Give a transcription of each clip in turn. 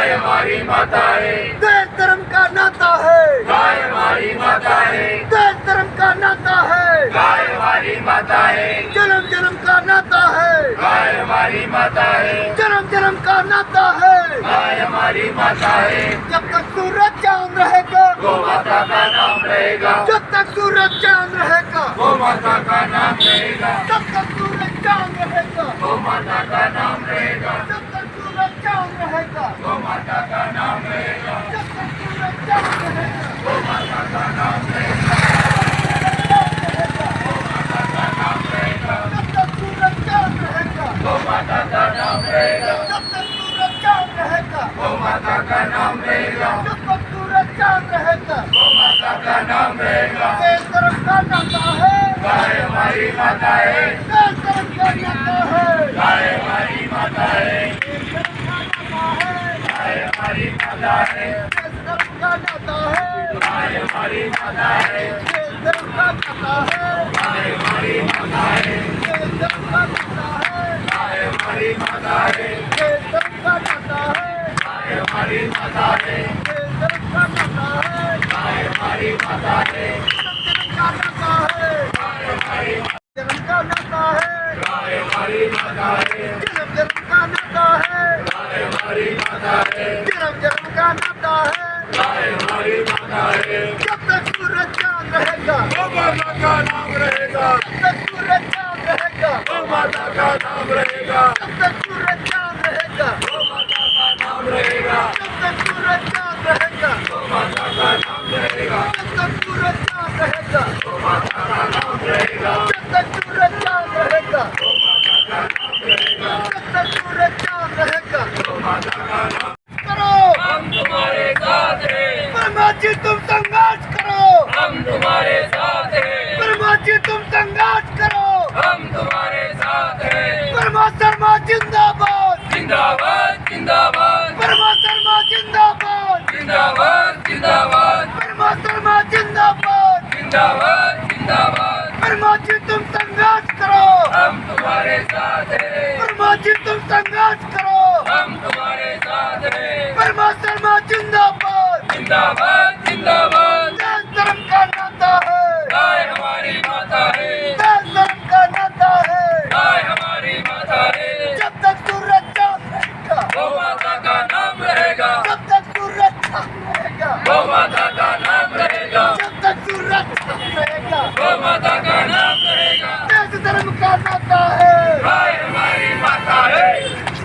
गाय हमारी माता है, देश धर्म का नाता है, गाय हमारी माता है, देश धर्म का नाता है, गाय हमारी माता है, जन्म जन्म का नाता है, गाय हमारी माता है, जन्म जन्म का नाता है, गाय हमारी माता है। जब तक सूरज चांद रहेगा, गौ माता का नाम रहेगा, जब तक सूरज चांद रहेगा, गौ माता का नाम रहेगा, तब तक सूरज चांद रहेगा, गौ माता का नाम रहेगा, जब तक सूरज चांद रहेगा, गौ माता का नाम रहेगा, जब तक सूरज चांद रहेगा, गौ माता का नाम रहेगा, जब तक सूरज चांद रहेगा, गौ माता का नाम रहेगा, जब तक सूरज चांद रहेगा, गौ माता का नाम रहेगा, जब तक सूरज चांद रहेगा, गौ माता का नाम रहेगा। देश धर्म का नाता है, गाय हमारी माता है, देश धर्म का नाता है, गाय हमारी माता है, देश धर्म का नाता है, गाय हमारी माता है, देश धर्म का नाता है, गाय हमारी माता है, देश धर्म का नाता है, गाय हमारी माता है, देश धर्म का नाता है, गाय हमारी माता है, देश धर्म का नाता है, गाय हमारी माता है, देश धर्म का नाता है, गाय हमारी माता है, धर्म का नाता है, गाय हमारी माता है, धर्म का नाता है, गाय हमारी माता है, धर्म का नाता है, गाय हमारी माता है। जब तक सूरज चांद रहेगा, गौ माता का नाम रहेगा, जब तक सूरज चांद रहेगा, गौ माता का नाम रहेगा, जब तक सूरज चांद रहेगा, गौ माता का नाम रहेगा, जब तक सूरज चांद रहेगा, गौ माता का नाम रहेगा, जब तक सूरज चांद रहेगा, गौ माता का नाम रहेगा, जब तक सूरज चांद रहेगा, गौ माता का नाम रहेगा, जब तक सूरज चांद रहेगा, गौ माता का नाम। करो हम तुम्हारे साथ हैं, ब्रह्मा जी तुम संघर्ष करो, हम तुम्हारे साथ हैं, ब्रह्मा जी तुम संघर्ष करो, हम तुम्हारे साथ हैं। ब्रह्मा शर्मा जिंदाबाद, जिंदाबाद जिंदाबाद ब्रह्मा शर्मा जिंदाबाद, जिंदाबाद जिंदाबाद ब्रह्मा शर्मा जिंदाबाद, जिंदाबाद जिंदाबाद। ब्रह्मा जी तुम संघर्ष करो, हम तुम्हारे साथ हैं, ब्रह्मा जी तुम संघर्ष करो, हम तुम्हारे साथ हैं। ब्रह्मा शर्मा जिंदाबाद, जिंदाबाद जिंदाबाद। देश धर्म का नाता है, गाय हमारी माता है, देश धर्म का नाता है, गाय हमारी माता है। जब तक सूरज चांद रहेगा, गौ माता का नाम रहेगा, जब तक सूरज चांद रहेगा, गौ माता का नाम रहेगा, जब तक सूरज चांद रहेगा, गौ माता का नाम रहेगा। देश धर्म का नाता है, गाय हमारी माता है,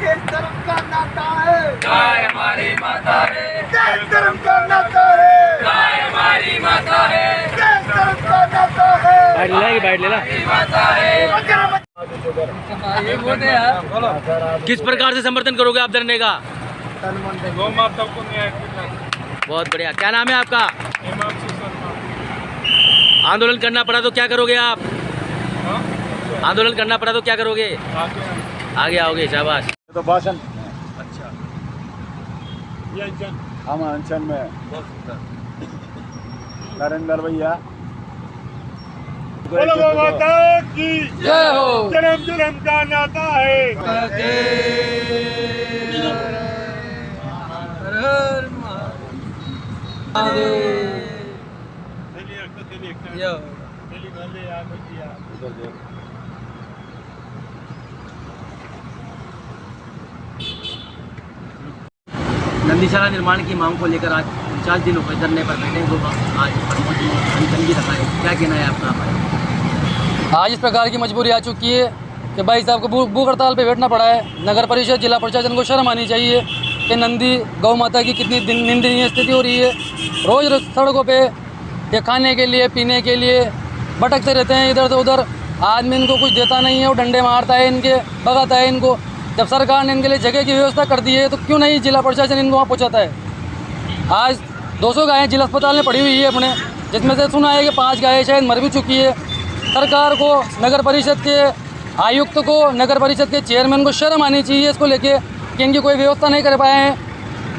देश धर्म का नाता है, गाय हमारी माता है, देश धर्म का नाता है, गाय हमारी माता है, देश धर्म का नाता है, बैठ लेना हमारी माता है। किस प्रकार से समर्थन करोगे आप धरने का? गौ माता को न्याय दिलाएं। बहुत बढ़िया। क्या नाम है आपका? इमाम से शर्मा। आंदोलन करना पड़ा तो क्या करोगे आप? हाँ? आंदोलन करना पड़ा तो क्या करोगे? आगे आए। आगे आओगे। शाबाश। तो भाषण अच्छा ये हम अनशन में बहुत सुंदर। नरेंद्र भैया बोलो गौ माता की जय हो। जन्म जन्म का नाता है। नंदीशाला निर्माण की मांग को लेकर आज 49 दिनों पर धरने पर बैठे लोग आज अनशन भी रखा है। क्या कहना है आपका? आज इस प्रकार की मजबूरी आ चुकी है कि भाई साहब को भूख हड़ताल पे बैठना पड़ा है। नगर परिषद जिला प्रशासन को शर्म आनी चाहिए कि नंदी गौ माता की कितनी निंदनीय स्थिति हो रही है। रोज़ सड़कों पे ये खाने के लिए पीने के लिए भटकते रहते हैं इधर से उधर। आदमी इनको कुछ देता नहीं है, वो डंडे मारता है, इनके भगाता है इनको। जब सरकार ने इनके लिए जगह की व्यवस्था कर दी है तो क्यों नहीं जिला प्रशासन इनको वहाँ पहुँचाता है। आज 200 गायें जिला अस्पताल में पड़ी हुई है अपने, जिसमें से सुना है कि 5 गायें शायद मर भी चुकी है। सरकार को, नगर परिषद के आयुक्त को, नगर परिषद के चेयरमैन को शर्म आनी चाहिए इसको लेके कि इनकी कोई व्यवस्था नहीं कर पाए हैं।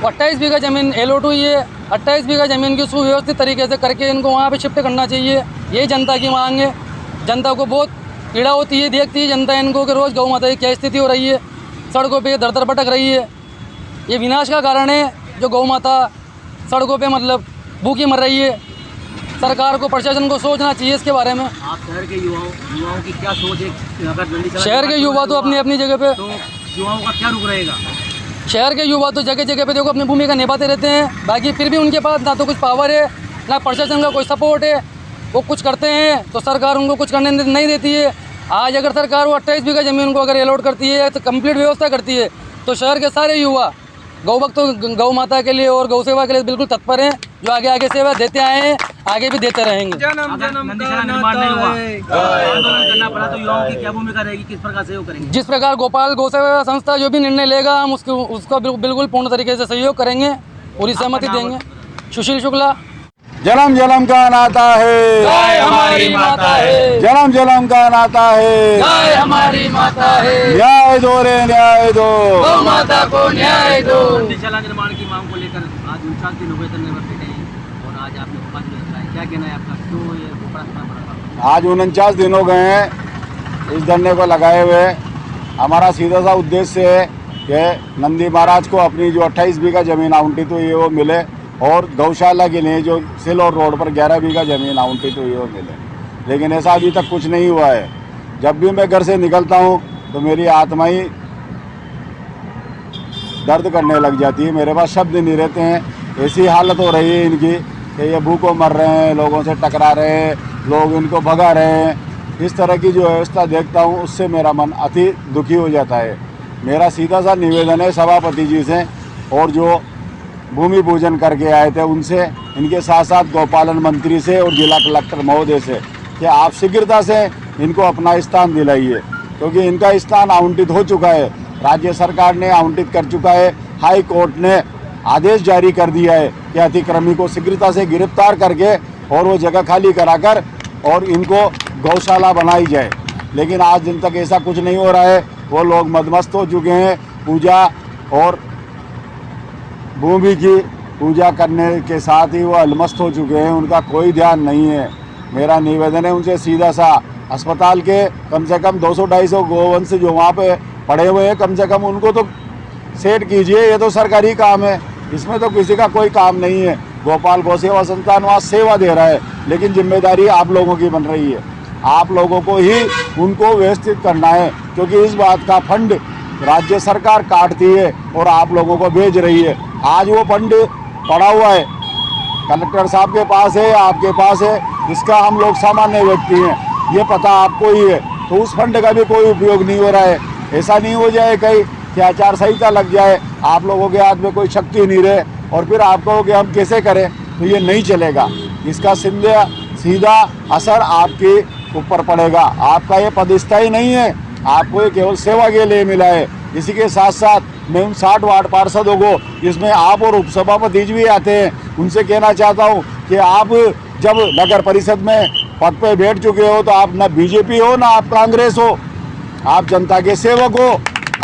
28 बीघा ज़मीन एलोट हुई है, 28 बीघा ज़मीन की सुव्यवस्थित तरीके से करके इनको वहाँ पे शिफ्ट करना चाहिए। ये जनता की मांग है। जनता को बहुत पीड़ा होती है, देखती है जनता इनको कि रोज़ गौ माता की क्या स्थिति हो रही है, सड़कों पे दर दर भटक रही है। ये विनाश का कारण है। जो गौ माता सड़कों पे मतलब भूखी मर रही है। सरकार को, प्रशासन को सोचना चाहिए इसके बारे में। आप शहर के युवाओं की क्या सोच है? अगर नंदीशाला शहर के युवा तो अपनी अपनी जगह पे, तो युवाओं का क्या रुख रहेगा? शहर के युवा तो जगह जगह पे देखो अपनी भूमिका निभाते रहते हैं। बाकी फिर भी उनके पास ना तो कुछ पावर है, ना प्रशासन का कोई सपोर्ट है। वो कुछ करते हैं तो सरकार उनको कुछ करने नहीं देती है। आज अगर सरकार वो 28 बीघा ज़मीन उनको अगर अलॉट करती है तो कंप्लीट व्यवस्था करती है, तो शहर के सारे युवा गौ भक्त तो गौ माता के लिए और गौ सेवा के लिए बिल्कुल तत्पर हैं। जो आगे आगे सेवा देते आए हैं, आगे भी देते रहेंगे। अगर नंदीशाला निर्माण नहीं हुआ, आंदोलन करना पड़ा, तो युवाओं की क्या भूमिका रहेगी? किस प्रकार सहयोग करेंगे? जिस प्रकार गोपाल गौ सेवा संस्था जो भी निर्णय लेगा, हम उसका बिल्कुल पूर्ण तरीके से सहयोग करेंगे, पूरी सहमति देंगे। सुशील शुक्ला। जन्म जन्म का नाता है, गाय हमारी माता है, जन्म जन्म का नाता है, गाय हमारी माता है, न्याय दो रे न्याय दो, गौ माता को न्याय दो। नंदीशाला निर्माण की मांग को लेकर आज 49 दिन हो गए धरने पर बैठे हैं और आज आपने उपवास भी रखा है। क्या कहना है आपका? क्यों ये उपवास करना पड़ा? आज 49 दिन हो गए हैं इस धरने को लगाए हुए। हमारा सीधा सा उद्देश्य है कि नंदी महाराज को अपनी जो 28 बीघा ज़मीन आवंटित हुई है वो मिले, और गौशाला के लिए जो सिलौर रोड पर 11 बीघा ज़मीन आवंटित हुई है वो मिले। लेकिन ऐसा अभी तक कुछ नहीं हुआ है। जब भी मैं घर से निकलता हूँ तो मेरी आत्मा ही दर्द करने लग जाती है। मेरे पास शब्द नहीं रहते हैं। ऐसी हालत हो रही है इनकी कि ये भूखों मर रहे हैं, लोगों से टकरा रहे हैं, लोग इनको भगा रहे हैं। इस तरह की जो व्यवस्था देखता हूँ उससे मेरा मन अति दुखी हो जाता है। मेरा सीधा सा निवेदन है सभापति जी से और जो भूमि पूजन करके आए थे उनसे, इनके साथ साथ गौपालन मंत्री से और जिला कलेक्टर महोदय से, कि आप शीघ्रता से इनको अपना स्थान दिलाइए, क्योंकि इनका स्थान आवंटित हो चुका है। राज्य सरकार ने आवंटित कर चुका है। हाई कोर्ट ने आदेश जारी कर दिया है कि अतिक्रमी को शीघ्रता से गिरफ्तार करके और वो जगह खाली कराकर और इनको गौशाला बनाई जाए। लेकिन आज दिन तक ऐसा कुछ नहीं हो रहा है। वो लोग मदमस्त हो चुके हैं। पूजा और भूमि की पूजा करने के साथ ही वो अलमस्त हो चुके हैं। उनका कोई ध्यान नहीं है। मेरा निवेदन है उनसे सीधा सा, अस्पताल के कम से कम 200-250 गोवंश जो वहाँ पे पड़े हुए हैं, कम से कम उनको तो सेट कीजिए। ये तो सरकारी काम है, इसमें तो किसी का कोई काम नहीं है। गोपाल गौ सेवा संस्थान वहाँ सेवा दे रहा है, लेकिन जिम्मेदारी आप लोगों की बन रही है। आप लोगों को ही उनको व्यवस्थित करना है, क्योंकि इस बात का फंड राज्य सरकार काटती है और आप लोगों को भेज रही है। आज वो फंड पड़ा हुआ है, कलेक्टर साहब के पास है, आपके पास है, इसका हम लोग सामान्य व्यक्ति हैं, ये पता आपको ही है। तो उस फंड का भी कोई उपयोग नहीं हो रहा है। ऐसा नहीं हो जाए कहीं कि आचार संहिता लग जाए, आप लोगों के हाथ में कोई शक्ति नहीं रहे और फिर आप कहो कि हम कैसे करें, तो ये नहीं चलेगा। इसका सीधा असर आपके ऊपर पड़ेगा। आपका ये पद स्थायी नहीं है, आपको ये केवल सेवा के लिए मिला है। इसी के साथ साथ मैं उन 60 वार्ड पार्षदों को, जिसमें आप और उपसभापति जी भी आते हैं, उनसे कहना चाहता हूं कि आप जब नगर परिषद में पद पे बैठ चुके हो तो आप ना बीजेपी हो ना आप कांग्रेस हो, आप जनता के सेवक हो।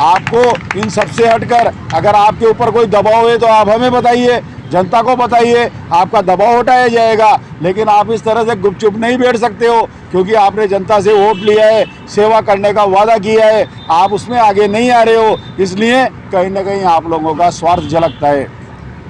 आपको इन सबसे हटकर अगर आपके ऊपर कोई दबाव है तो आप हमें बताइए, जनता को बताइए, आपका दबाव हटाया जाएगा। लेकिन आप इस तरह से गुपचुप नहीं बैठ सकते हो, क्योंकि आपने जनता से वोट लिया है, सेवा करने का वादा किया है, आप उसमें आगे नहीं आ रहे हो। इसलिए कहीं ना कहीं आप लोगों का स्वार्थ झलकता है।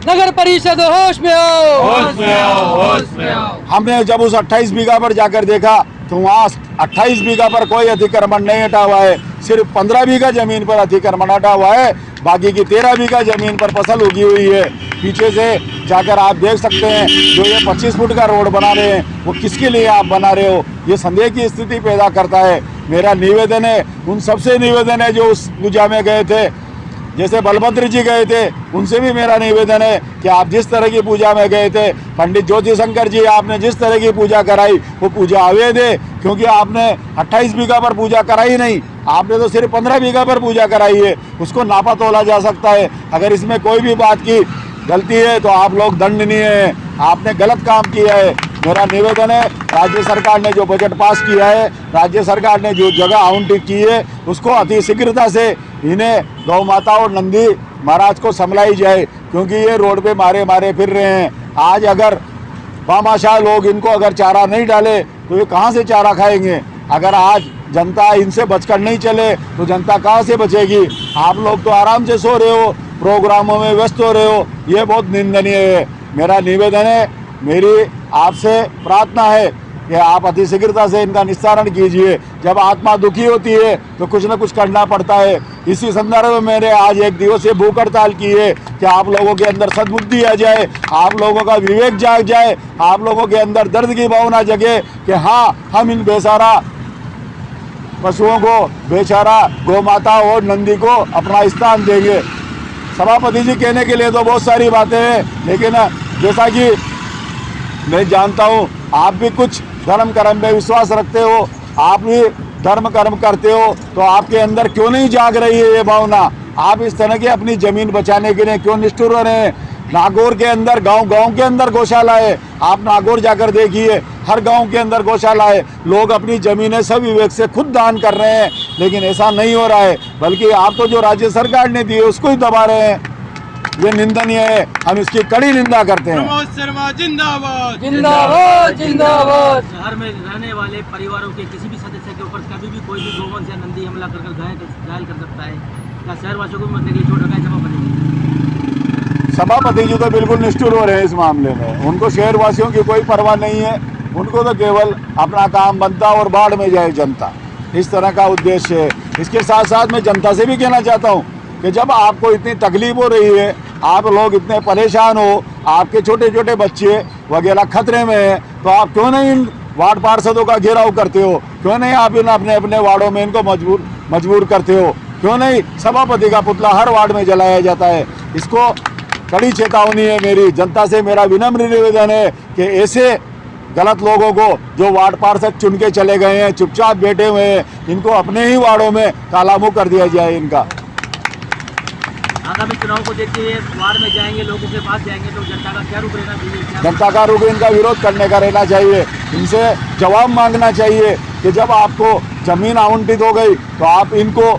नगर परिषद होश में आओ, होश में आओ, होश में आओ। हमने जब उस 28 बीघा पर जाकर देखा तो वहाँ 28 बीघा पर कोई अतिक्रमण नहीं हटा हुआ है, सिर्फ 15 बीघा जमीन पर अतिक्रमण हटा हुआ है। बाकी की 13 बीघा जमीन पर फसल उगी हुई है। पीछे से जाकर आप देख सकते हैं, जो ये 25 फुट का रोड बना रहे हैं वो किसके लिए आप बना रहे हो, ये संदेह की स्थिति पैदा करता है। मेरा निवेदन है, उन सबसे निवेदन है जो उस पूजा में गए थे, जैसे बलभद्र जी गए थे, उनसे भी मेरा निवेदन है कि आप जिस तरह की पूजा में गए थे, पंडित ज्योति शंकर जी आपने जिस तरह की पूजा कराई वो पूजा अवैध है, क्योंकि आपने 28 बीघा पर पूजा कराई नहीं, आपने तो सिर्फ 15 बीघा पर पूजा कराई है। उसको नापा तोला जा सकता है। अगर इसमें कोई भी बात की गलती है तो आप लोग दंडनीय हैं, आपने गलत काम किया है। मेरा निवेदन है, राज्य सरकार ने जो बजट पास किया है, राज्य सरकार ने जो जगह आवंटित की है, उसको अति शीघ्रता से इन्हें गौ माता और नंदी महाराज को संभलाई जाए, क्योंकि ये रोड पे मारे फिर रहे हैं। आज अगर बामाशाह लोग इनको अगर चारा नहीं डाले तो ये कहाँ से चारा खाएंगे। अगर आज जनता इनसे बचकर नहीं चले तो जनता कहाँ से बचेगी। आप लोग तो आराम से सो रहे हो, प्रोग्रामों में व्यस्त हो रहे हो, ये बहुत निंदनीय है। मेरा निवेदन है, मेरी आपसे प्रार्थना है कि आप अतिशीघ्रता से इनका निस्तारण कीजिए। जब आत्मा दुखी होती है तो कुछ न कुछ करना पड़ता है। इसी संदर्भ में मैंने आज 1 दिवसीय भूख हड़ताल की है कि आप लोगों के अंदर सद्बुद्धि आ जाए, आप लोगों का विवेक जाग जाए, आप लोगों के अंदर दर्द की भावना जगे कि हाँ, हम इन बेसहारा पशुओं को, बेचारा गौ माता और नंदी को अपना स्थान देंगे। सभापति जी कहने के लिए तो बहुत सारी बातें हैं, लेकिन जैसा कि मैं जानता हूँ आप भी कुछ धर्म कर्म में विश्वास रखते हो, आप भी धर्म कर्म करते हो, तो आपके अंदर क्यों नहीं जाग रही है ये भावना? आप इस तरह की अपनी जमीन बचाने के लिए क्यों निष्ठुर हो रहे हैं? नागौर के अंदर गांव के अंदर गौशाला है, आप नागौर जाकर देखिए, हर गांव के अंदर गौशाला है। लोग अपनी जमीनें सब विवेक से खुद दान कर रहे हैं, लेकिन ऐसा नहीं हो रहा है, बल्कि आप तो जो राज्य सरकार ने दिए उसको ही दबा रहे हैं। ये निंदनीय है, हम इसकी कड़ी निंदा करते हैं। प्रमोद शर्मा जिंदाबाद। जिंदाबाद जिंदाबाद। शहर में रहने वाले परिवारों के किसी भी सदस्य के ऊपर कभी भी कोई भी गोवंश या नंदी हमला कर घायल कर सकता है, क्या शहरवासियों को मरने के लिए छोड़ रखा है सभापति? सभापति जी तो बिल्कुल निष्ठुर हो रहे हैं इस मामले में। उनको शहरवासियों की कोई परवाह नहीं है, उनको तो केवल अपना काम बनता और बाढ़ में जाए जनता, इस तरह का उद्देश्य है। इसके साथ साथ मैं जनता से भी कहना चाहता हूँ कि जब आपको इतनी तकलीफ हो रही है, आप लोग इतने परेशान हो, आपके छोटे छोटे बच्चे वगैरह खतरे में हैं, तो आप क्यों नहीं इन वार्ड पार्षदों का घेराव करते हो? क्यों नहीं आप इन अपने अपने वार्डों में इनको मजबूर करते हो? क्यों नहीं सभापति का पुतला हर वार्ड में जलाया जाता है? इसको कड़ी चेतावनी है मेरी। जनता से मेरा विनम्र निवेदन है कि ऐसे गलत लोगों को जो वार्ड पार्षद चुन के चले गए हैं, चुपचाप बैठे हुए हैं, इनको अपने ही वार्डों में काला मुँह कर दिया जाए। इनका आगामी चुनाव को देखते हुए वार्ड में जाएंगे, लोगों के पास जाएंगे, तो जनता का क्या रुख रहना चाहिए? जनता का रुख इनका विरोध करने का रहना चाहिए। इनसे जवाब मांगना चाहिए कि जब आपको जमीन आवंटित हो गई तो आप इनको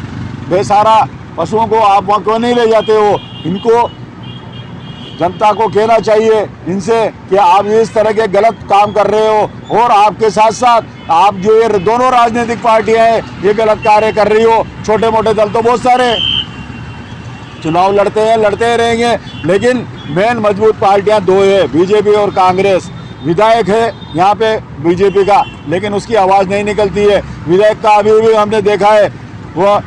बेसहारा पशुओं को आप वहाँ क्यों नहीं ले जाते हो? इनको जनता को कहना चाहिए इनसे कि आप इस तरह के गलत काम कर रहे हो, और आपके साथ साथ आप जो ये दोनों राजनीतिक पार्टियां हैं ये गलत कार्य कर रही हो। छोटे मोटे दल तो बहुत सारे चुनाव लड़ते हैं, लड़ते रहेंगे, लेकिन मेन मजबूत पार्टियां 2 है, बीजेपी और कांग्रेस। विधायक है यहाँ पे बीजेपी का, लेकिन उसकी आवाज़ नहीं निकलती है। विधायक का अभी भी हमने देखा है वो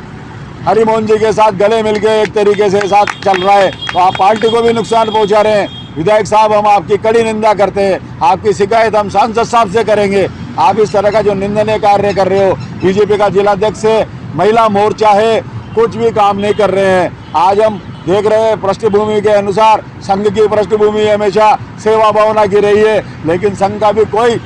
हरिमोहन जी के साथ गले मिल के एक तरीके से साथ चल रहा है, तो आप पार्टी को भी नुकसान पहुंचा रहे हैं। विधायक साहब, हम आपकी कड़ी निंदा करते हैं, आपकी शिकायत हम सांसद साहब से करेंगे। आप इस तरह का जो निंदनीय कार्य कर रहे हो, बीजेपी का जिलाध्यक्ष है, महिला मोर्चा है, कुछ भी काम नहीं कर रहे हैं। आज हम देख रहे हैं पृष्ठभूमि के अनुसार संघ की पृष्ठभूमि हमेशा सेवा भावना की रही है, लेकिन संघ का भी कोई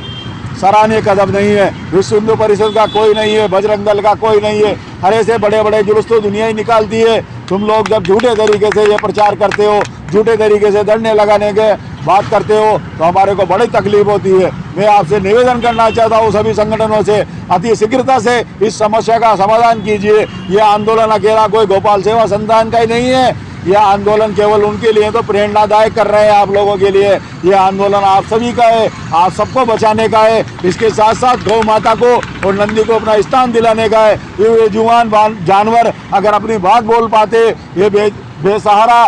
सराहनीय कदम नहीं है। विश्व हिंदू परिषद का कोई नहीं है, बजरंग दल का कोई नहीं है। हर ऐसे बड़े बड़े जुलूस तो दुनिया ही निकालती है। तुम लोग जब झूठे तरीके से ये प्रचार करते हो, झूठे तरीके से धरने लगाने के बात करते हो, तो हमारे को बड़ी तकलीफ होती है। मैं आपसे निवेदन करना चाहता हूँ सभी संगठनों से, अति शीघ्रता से इस समस्या का समाधान कीजिए। ये आंदोलन अकेला कोई गोपाल सेवा संस्थान का ही नहीं है, यह आंदोलन केवल उनके लिए तो प्रेरणादायक कर रहे हैं आप लोगों के लिए। यह आंदोलन आप सभी का है, आप सबको बचाने का है। इसके साथ साथ गौ माता को और नंदी को अपना स्थान दिलाने का है। ये जुआन जानवर अगर अपनी बात बोल पाते, ये बेसहारा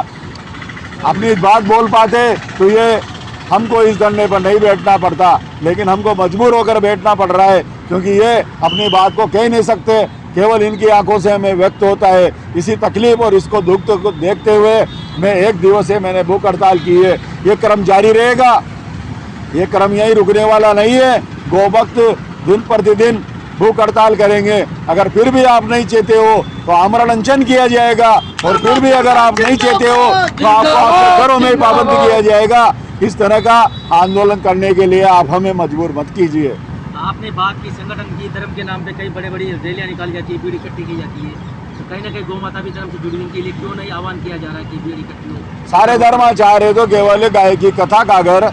अपनी बात बोल पाते, तो ये हमको इस धरने पर नहीं बैठना पड़ता, लेकिन हमको मजबूर होकर बैठना पड़ रहा है, क्योंकि ये अपनी बात को कह नहीं सकते। केवल इनकी आंखों से हमें व्यक्त होता है। इसी तकलीफ और इसको दुख को देखते हुए मैं 1 दिवसीय मैंने भूख हड़ताल की है। ये क्रम जारी रहेगा, ये क्रम यहीं रुकने वाला नहीं है। गोभक्त दिन प्रतिदिन भूख हड़ताल करेंगे। अगर फिर भी आप नहीं चाहते हो तो आमरण अनशन किया जाएगा, और फिर भी अगर आप नहीं चाहते हो तो आपको आपके घरों में पाबंद किया जाएगा। इस तरह का आंदोलन करने के लिए आप हमें मजबूर मत कीजिए। आपने बात की संगठन की, धर्म के नाम पे कई बड़े बड़ी रैलियां निकाली जाती है, भीड़ इकट्ठी की जाती है, तो कहीं ना कहीं गौ माता भी धर्म से जुड़ी उनके लिए क्यों नहीं आह्वान किया जा रहा है कि भीड़ इकट्ठी हो? सारे धर्माचार्य तो केवल गाय की कथा कागर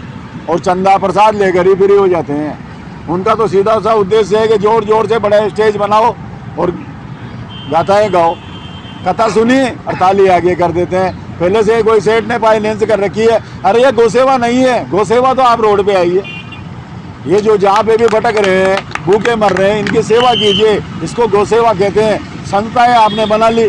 और चंदा प्रसाद लेकर ही फ्री हो जाते हैं। उनका तो सीधा सा उद्देश्य है कि जोर जोर से बड़ा स्टेज बनाओ और गाथाएं गाओ, कथा सुनी और ताली आगे कर देते हैं। पहले से कोई सेठ ने फाइनेंस कर रखी है। अरे ये गौसेवा नहीं है, गौसेवा तो आप रोड पे आइए, ये जो जहाँ पे भी भटक रहे हैं, भूखे मर रहे हैं, इनकी सेवा कीजिए, इसको गौसेवा कहते हैं। संस्थाएं आपने बना ली,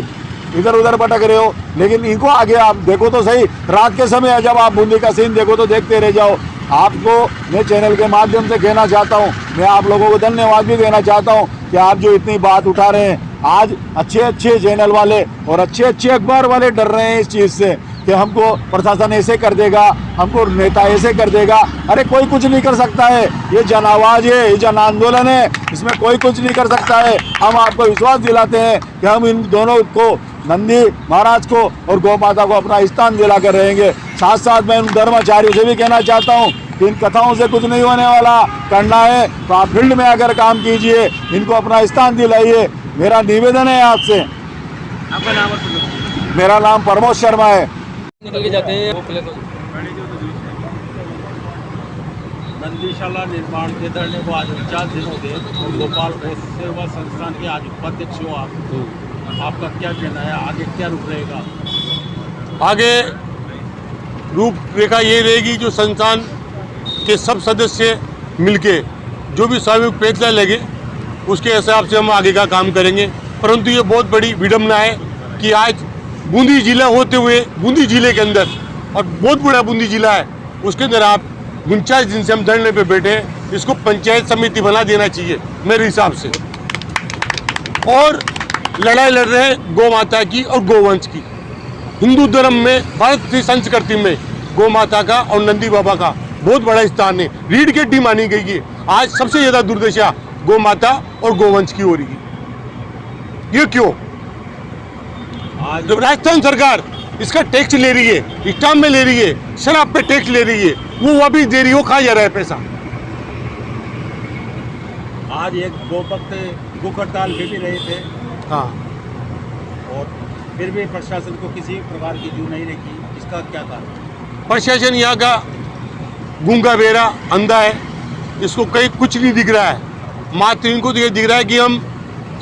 इधर उधर भटक रहे हो। लेकिन इनको आगे आप देखो तो सही, रात के समय है जब आप बूंदी का सीन देखो तो देखते रह जाओ। आपको मैं चैनल के माध्यम से कहना चाहता हूँ, मैं आप लोगों को धन्यवाद भी देना चाहता हूँ कि आप जो इतनी बात उठा रहे हैं। आज अच्छे अच्छे चैनल वाले और अच्छे अच्छे अखबार वाले डर रहे हैं इस चीज़ से कि हमको प्रशासन ऐसे कर देगा, हमको नेता ऐसे कर देगा। अरे कोई कुछ नहीं कर सकता है, ये जन आवाज़ है, ये जन आंदोलन है, इसमें कोई कुछ नहीं कर सकता है। हम आपको विश्वास दिलाते हैं कि हम इन दोनों को, नंदी महाराज को और गौ माता को अपना स्थान दिला कर रहेंगे। साथ साथ मैं उन धर्माचार्यों से भी कहना चाहता हूँ कि इन कथाओं से कुछ नहीं होने वाला। करना है तो आप फील्ड में आकर काम कीजिए, इनको अपना स्थान दिलाइए, मेरा निवेदन है आपसे। आपका नाम और शुभ? मेरा नाम प्रमोद शर्मा है। निकल के जाते हैं वो प्ले को। नंदीशाला निर्माण के धरने को आज 50 दिन हो गए और गोपाल गौ सेवा संस्थान के आज उपाध्यक्ष हो आप, आपका क्या कहना है, आगे क्या रूप रहेगा? आगे रूपरेखा ये रहेगी, जो संस्थान के सब सदस्य मिलके जो भी सामूहिक फैसला लगे उसके हिसाब से हम आगे का काम करेंगे। परंतु ये बहुत बड़ी विडम्बना है कि आज बूंदी जिला होते हुए, बूंदी जिले के अंदर, और बहुत बड़ा बूंदी जिला है, उसके अंदर आप 49 दिन से हम धरने पे बैठे हैं। इसको पंचायत समिति बना देना चाहिए मेरे हिसाब से। और लड़ाई लड़ रहे हैं गौ माता की और गोवंश की। हिंदू धर्म में, भारत की संस्कृति में गौ माता का और नंदी बाबा का बहुत बड़ा स्थान है, रीढ़ की हड्डी मानी गई है। आज सबसे ज्यादा दुर्दशा गौ माता और गोवंश की हो रही है। ये क्यों? जब राजस्थान सरकार इसका टैक्स ले रही है, स्टाम्प में ले रही है, शराब पे टैक्स ले रही है, वो वापिस दे रही है, वो खा जा रहा है पैसा। आज एक गौ भक्त भूख हड़ताल पे भी रहे थे, हाँ, और फिर भी प्रशासन को किसी प्रकार की जू नहीं रखी, इसका क्या कारण? प्रशासन यहाँ का गूंगा बेरा अंधा है, इसको कहीं कुछ नहीं दिख रहा है। मात्र इनको तो ये दिख रहा है कि हम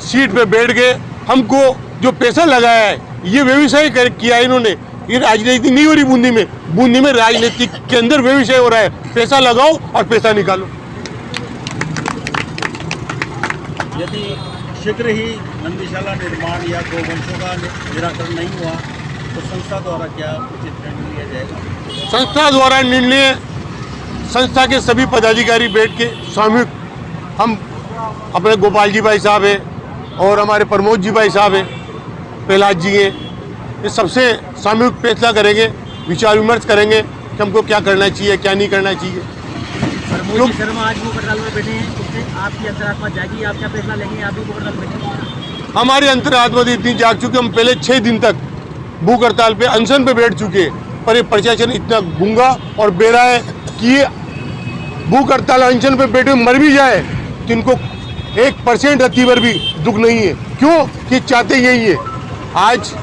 सीट पे बैठ गए, हमको जो पैसा लगाया है ये व्यवसाय किया है इन्होंने। ये राजनीति नहीं हो रही बूंदी में, बूंदी में राजनीति के अंदर व्यवसाय हो रहा है, पैसा लगाओ और पैसा निकालो। यदि शीघ्र ही नंदीशाला निर्माण या गोवंशों का निराकरण नहीं हुआ तो संस्था द्वारा क्या उचित निर्णय लिया जाएगा? संस्था द्वारा निर्णय, संस्था के सभी पदाधिकारी बैठ के सामूहिक, हम अपने गोपाल जी भाई साहब है और हमारे प्रमोद जी भाई साहब है, प्रहलाद जी हैं, ये सबसे सामूहिक फैसला करेंगे, विचार विमर्श करेंगे कि हमको क्या करना चाहिए, क्या नहीं करना चाहिए। प्रमोद शर्मा आज भूख हड़ताल में बैठे हैं, उससे आपकी अंतरात्मा जागी, आप क्या फैसला लेंगे? आप भी भूख हड़ताल में बैठे हैं। हमारी अंतरात्मा इतनी जाग चुकी, हम पहले 6 दिन तक भूख हड़ताल पे, अनशन पे बैठ चुके हैं, पर ये प्रशासन इतना गूंगा और बेरा है कि ये भूख हड़ताल अनशन पे बैठे मर भी जाए तो इनको 1% रत्ती भर भी दुख नहीं है। क्यों? कि चाहते यही है। आज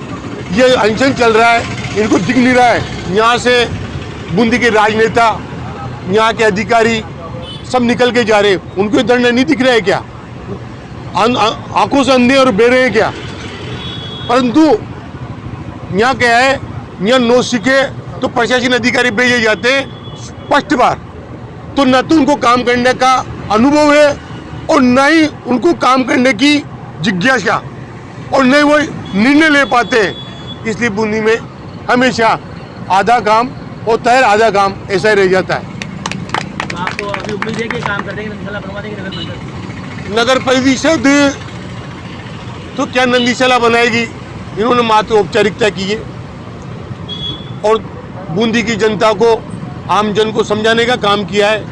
ये अनशन चल रहा है, इनको दिख नहीं रहा है। यहाँ से बूंदी के राजनेता, यहाँ के अधिकारी सब निकल के जा रहे हैं, उनको धरने नहीं दिख रहे हैं क्या? आंखों से अंधे और बेरे हैं क्या? परंतु यहाँ क्या है, यहाँ नो सीखे तो प्रशासन अधिकारी भेजे जाते हैं स्पष्ट बार, तो न तो उनको काम करने का अनुभव है और न ही उनको काम करने की जिज्ञासा, और न ही वो निर्णय ले पाते हैं। इसलिए बूंदी में हमेशा आधा काम होता है, आधा काम ऐसा ही रह जाता है। तो आपको अभी उम्मीद है कि काम कर देंगे, नंदीशाला बनवा देंगे नगर परिषद? नगर परिषद तो क्या नंदीशाला बनाएगी, इन्होंने मात्र औपचारिकता की है और बूंदी की जनता को, आम जन को समझाने का काम किया है,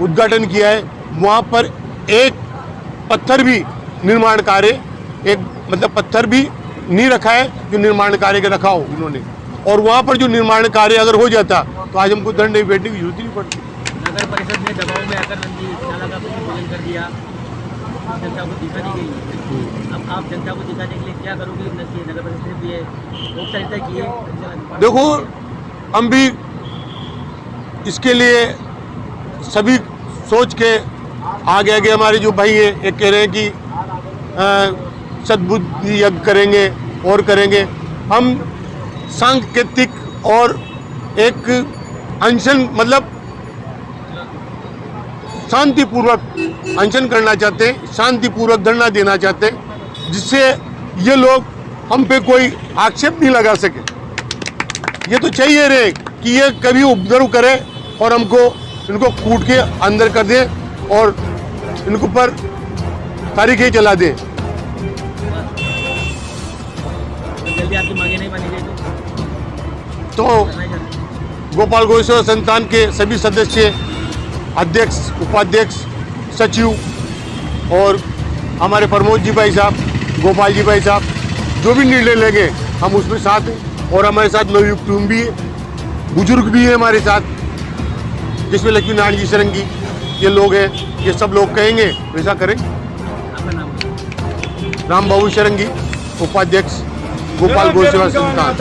उद्घाटन किया है। वहाँ पर एक पत्थर भी निर्माण कार्य, एक मतलब पत्थर भी नहीं रखा है जो निर्माण कार्य का रखा हो इन्होंने, और वहाँ पर जो निर्माण कार्य अगर हो जाता तो आज हमको धरने में बैठने की जरूरत नहीं पड़ती। नगर परिषद ने दबाव में आकर नंदीशाला का पूजन कर दिया, जनता को दिखा दी गई। अब आप जनता को दिखाने के लिए क्या करोगे? नगर परिषद ने भी औपचारिकता की है। देखो, हम भी इसके लिए सभी सोच के आगे आगे हमारे जो भाई हैं एक कह रहे हैं कि सद्बुद्धि यज्ञ करेंगे और करेंगे। हम सांकेतिक और एक अनशन मतलब शांतिपूर्वक अनशन करना चाहते हैं, शांतिपूर्वक धरना देना चाहते हैं, जिससे ये लोग हम पे कोई आक्षेप नहीं लगा सके। ये तो चाहिए रे कि ये कभी उपद्रव करे और हमको इनको कूट के अंदर कर दे और इनको पर तारीखें चला दे। जल्दी आपकी मांगे नहीं मानी गई तो करना ही चाहते। गोपाल गौ सेवा संस्थान के सभी सदस्य, अध्यक्ष, उपाध्यक्ष, सचिव और हमारे प्रमोद जी भाई साहब, गोपाल जी भाई साहब, जो भी निर्णय लेंगे हम उसमें साथ हैं। और हमारे साथ नवयुक्त टीम भी है, बुजुर्ग भी है हमारे साथ, जिसमें लक्ष्मी नारायण जी सरंगी, ये लोग हैं। ये सब लोग कहेंगे वैसा करें। आपका नाम राम बाबू सरंगी, उपाध्यक्ष, गोपाल गौ सेवा संस्थान।